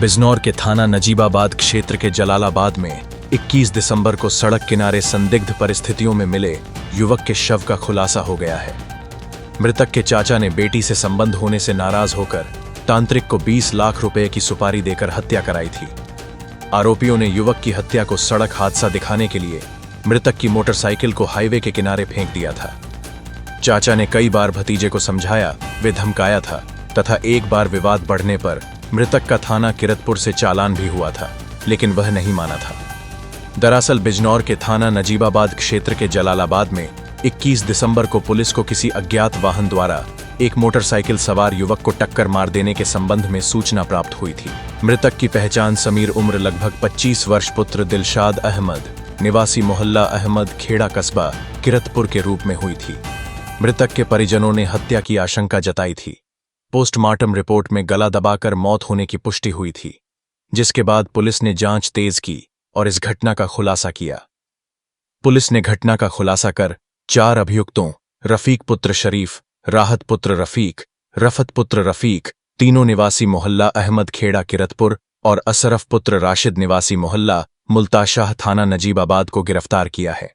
बिजनौर के थाना नजीबाबाद क्षेत्र के जलालाबाद में 21 दिसंबर को सड़क किनारे संदिग्ध परिस्थितियों में मिले युवक के शव का खुलासा हो गया है। मृतक के चाचा ने बेटी से संबंध होने से नाराज होकर तांत्रिक को 20 लाख रुपए की सुपारी देकर हत्या कराई थी। आरोपियों ने युवक की हत्या को सड़क हादसा दिखाने के लिए मृतक की मोटरसाइकिल को हाईवे के किनारे फेंक दिया था। चाचा ने कई बार भतीजे को समझाया, वे धमकाया था तथा एक बार विवाद बढ़ने पर मृतक का थाना किरतपुर से चालान भी हुआ था, लेकिन वह नहीं माना था। दरअसल बिजनौर के थाना नजीबाबाद क्षेत्र के जलालाबाद में 21 दिसंबर को पुलिस को किसी अज्ञात वाहन द्वारा एक मोटरसाइकिल सवार युवक को टक्कर मार देने के संबंध में सूचना प्राप्त हुई थी। मृतक की पहचान समीर उम्र लगभग 25 वर्ष पुत्र दिलशाद अहमद निवासी मोहल्ला अहमद खेड़ा कस्बा किरतपुर के रूप में हुई थी। मृतक के परिजनों ने हत्या की आशंका जताई थी। पोस्टमार्टम रिपोर्ट में गला दबाकर मौत होने की पुष्टि हुई थी, जिसके बाद पुलिस ने जांच तेज की और इस घटना का खुलासा किया। पुलिस ने घटना का खुलासा कर 4 अभियुक्तों रफीक पुत्र शरीफ, राहत पुत्र रफीक, रफत पुत्र रफीक, तीनों निवासी मोहल्ला अहमद खेड़ा किरतपुर और असरफ पुत्र राशिद निवासी मोहल्ला मुल्ताशाह थाना नजीबाबाद को गिरफ्तार किया है।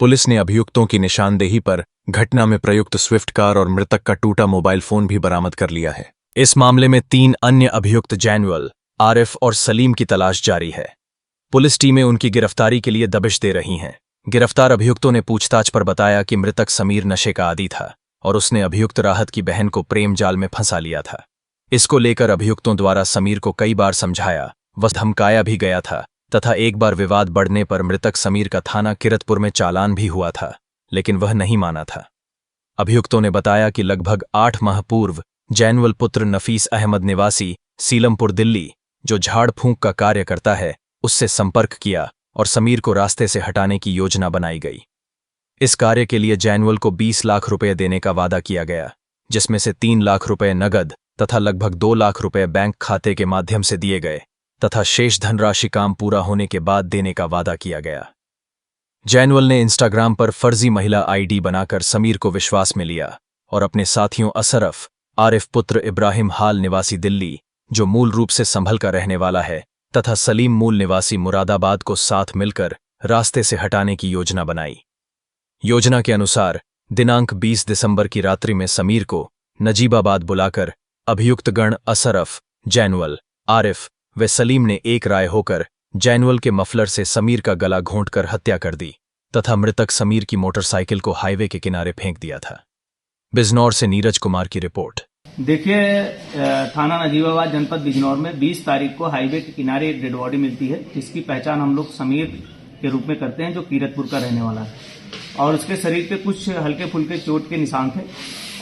पुलिस ने अभियुक्तों की निशानदेही पर घटना में प्रयुक्त स्विफ्ट कार और मृतक का टूटा मोबाइल फोन भी बरामद कर लिया है। इस मामले में 3 अन्य अभियुक्त जैनुअल, आरिफ और सलीम की तलाश जारी है। पुलिस टीमें उनकी गिरफ्तारी के लिए दबिश दे रही हैं। गिरफ्तार अभियुक्तों ने पूछताछ पर बताया कि मृतक समीर नशे का आदी था और उसने अभियुक्त राहत की बहन को प्रेम जाल में फंसा लिया था। इसको लेकर अभियुक्तों द्वारा समीर को कई बार समझाया व धमकाया भी गया था तथा एक बार विवाद बढ़ने पर मृतक समीर का थाना किरतपुर में चालान भी हुआ था, लेकिन वह नहीं माना था। अभियुक्तों ने बताया कि लगभग 8 माह पूर्व जैनुअल पुत्र नफीस अहमद निवासी सीलमपुर दिल्ली, जो झाड़ फूंक का कार्य करता है, उससे संपर्क किया और समीर को रास्ते से हटाने की योजना बनाई गई। इस कार्य के लिए जैनुअल को 20 लाख रुपए देने का वादा किया गया, जिसमें से 3 लाख रुपए नगद तथा लगभग 2 लाख रुपए बैंक खाते के माध्यम से दिए गए तथा शेष धनराशि काम पूरा होने के बाद देने का वादा किया गया। जैनुअल ने इंस्टाग्राम पर फर्जी महिला आईडी बनाकर समीर को विश्वास में लिया और अपने साथियों असरफ, आरिफ पुत्र इब्राहिम हाल निवासी दिल्ली, जो मूल रूप से संभल का रहने वाला है, तथा सलीम मूल निवासी मुरादाबाद को साथ मिलकर रास्ते से हटाने की योजना बनाई। योजना के अनुसार दिनांक 20 दिसंबर की रात्रि में समीर को नजीबाबाद बुलाकर अभियुक्तगण असरफ, जैनुअल, आरिफ व सलीम ने एक राय होकर जैनुअल के मफलर से समीर का गला घोंटकर हत्या कर दी तथा मृतक समीर की मोटरसाइकिल को हाईवे के किनारे फेंक दिया था। बिजनौर से नीरज कुमार की रिपोर्ट। देखिए, थाना नजीबाबाद जनपद बिजनौर में 20 तारीख को हाईवे के किनारे एक डेड बॉडी मिलती है, जिसकी पहचान हम लोग समीर के रूप में करते हैं, जो किरतपुर का रहने वाला है और उसके शरीर पे कुछ हल्के फुल्के चोट के निशान थे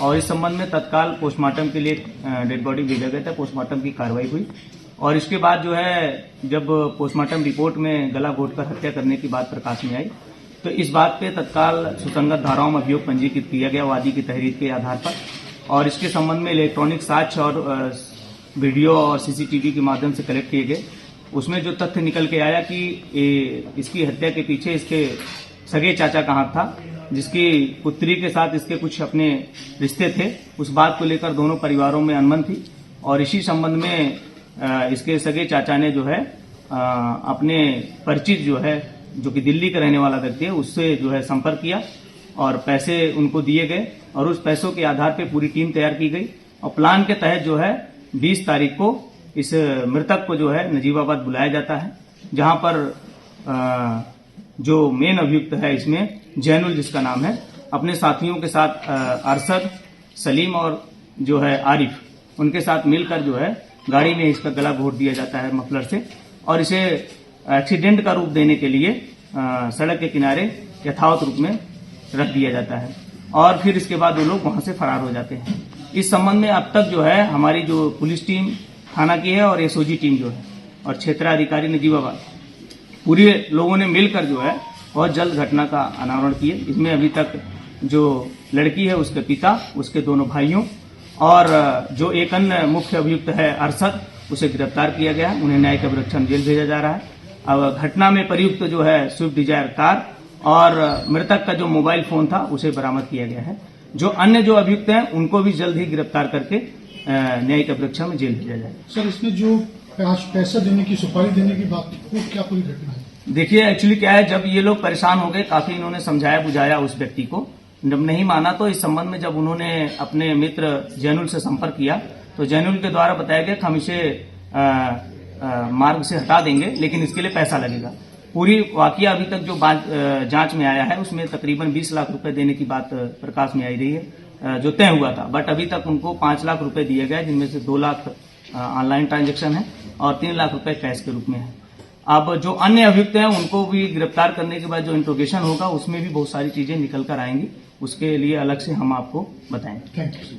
और इस संबंध में तत्काल पोस्टमार्टम के लिए डेड बॉडी भेजा गया था। पोस्टमार्टम की कार्रवाई हुई और इसके बाद जो है, जब पोस्टमार्टम रिपोर्ट में गला घोंटकर हत्या करने की बात प्रकाश में आई, तो इस बात पे तत्काल सुसंगत धाराओं में अभियोग पंजीकृत किया गया वादी की तहरीर के आधार पर और इसके संबंध में इलेक्ट्रॉनिक साक्ष्य और वीडियो और सीसीटीवी के माध्यम से कलेक्ट किए गए। उसमें जो तथ्य निकल के आया कि इसकी हत्या के पीछे इसके सगे चाचा का हाथ था, जिसकी पुत्री के साथ इसके कुछ अपने रिश्ते थे। उस बात को लेकर दोनों परिवारों में अनबन थी और इसी संबंध में इसके सगे चाचा ने जो है अपने परिचित जो है, जो कि दिल्ली का रहने वाला व्यक्ति है, उससे जो है संपर्क किया और पैसे उनको दिए गए और उस पैसों के आधार पे पूरी टीम तैयार की गई और प्लान के तहत जो है 20 तारीख को इस मृतक को जो है नजीबाबाद बुलाया जाता है, जहां पर जो मेन अभियुक्त है इसमें जैनुल, जिसका नाम है, अपने साथियों के साथ अरशद, सलीम और जो है आरिफ, उनके साथ मिलकर जो है गाड़ी में इसका गला घोंट दिया जाता है मफलर से और इसे एक्सीडेंट का रूप देने के लिए सड़क के किनारे यथावत रूप में रख दिया जाता है और फिर इसके बाद वो लोग वहां से फरार हो जाते हैं। इस संबंध में अब तक जो है हमारी जो पुलिस टीम थाना की है और एसओजी टीम जो है और क्षेत्राधिकारी नजीबाबाद, पूरे लोगों ने मिलकर जो है बहुत जल्द घटना का अनावरण किए। इसमें अभी तक जो लड़की है उसके पिता, उसके दोनों भाइयों और जो एक अन्य मुख्य अभियुक्त है अरशद, उसे गिरफ्तार किया गया। उन्हें न्यायिक अभिरक्षण जेल भेजा जा रहा है। अब घटना में प्रयुक्त जो है स्विफ्ट डिजायर कार और मृतक का जो मोबाइल फोन था उसे बरामद किया गया है। जो अन्य जो अभियुक्त हैं उनको भी जल्द ही गिरफ्तार करके न्यायिक अभिरक्षा में जेल भेजा जाएगा। सर, इसमें जो पैसा देने की, सुपारी देने की बात, वो क्या पूरी घटना है? देखिए एक्चुअली क्या है, जब ये लोग परेशान हो गए, काफी इन्होंने समझाया बुझाया उस व्यक्ति को, जब नहीं माना तो इस संबंध में जब उन्होंने अपने मित्र जैनुल से संपर्क किया तो जैनुल के द्वारा बताया गया कि हम इसे मार्ग से हटा देंगे, लेकिन इसके लिए पैसा लगेगा। पूरी वाकया अभी तक जो जांच में आया है उसमें तकरीबन 20 लाख रुपए देने की बात प्रकाश में आई रही है, जो तय हुआ था। बट अभी तक उनको 5 लाख रुपए दिए गए, जिनमें से 2 लाख ऑनलाइन ट्रांजैक्शन है और 3 लाख रुपए कैश के रूप में है। अब जो अन्य अभियुक्त हैं उनको भी गिरफ्तार करने के बाद जो इंट्रोगेशन होगा उसमें भी बहुत सारी चीजें निकल कर आएंगी, उसके लिए अलग से हम आपको बताएंगे। Thank you.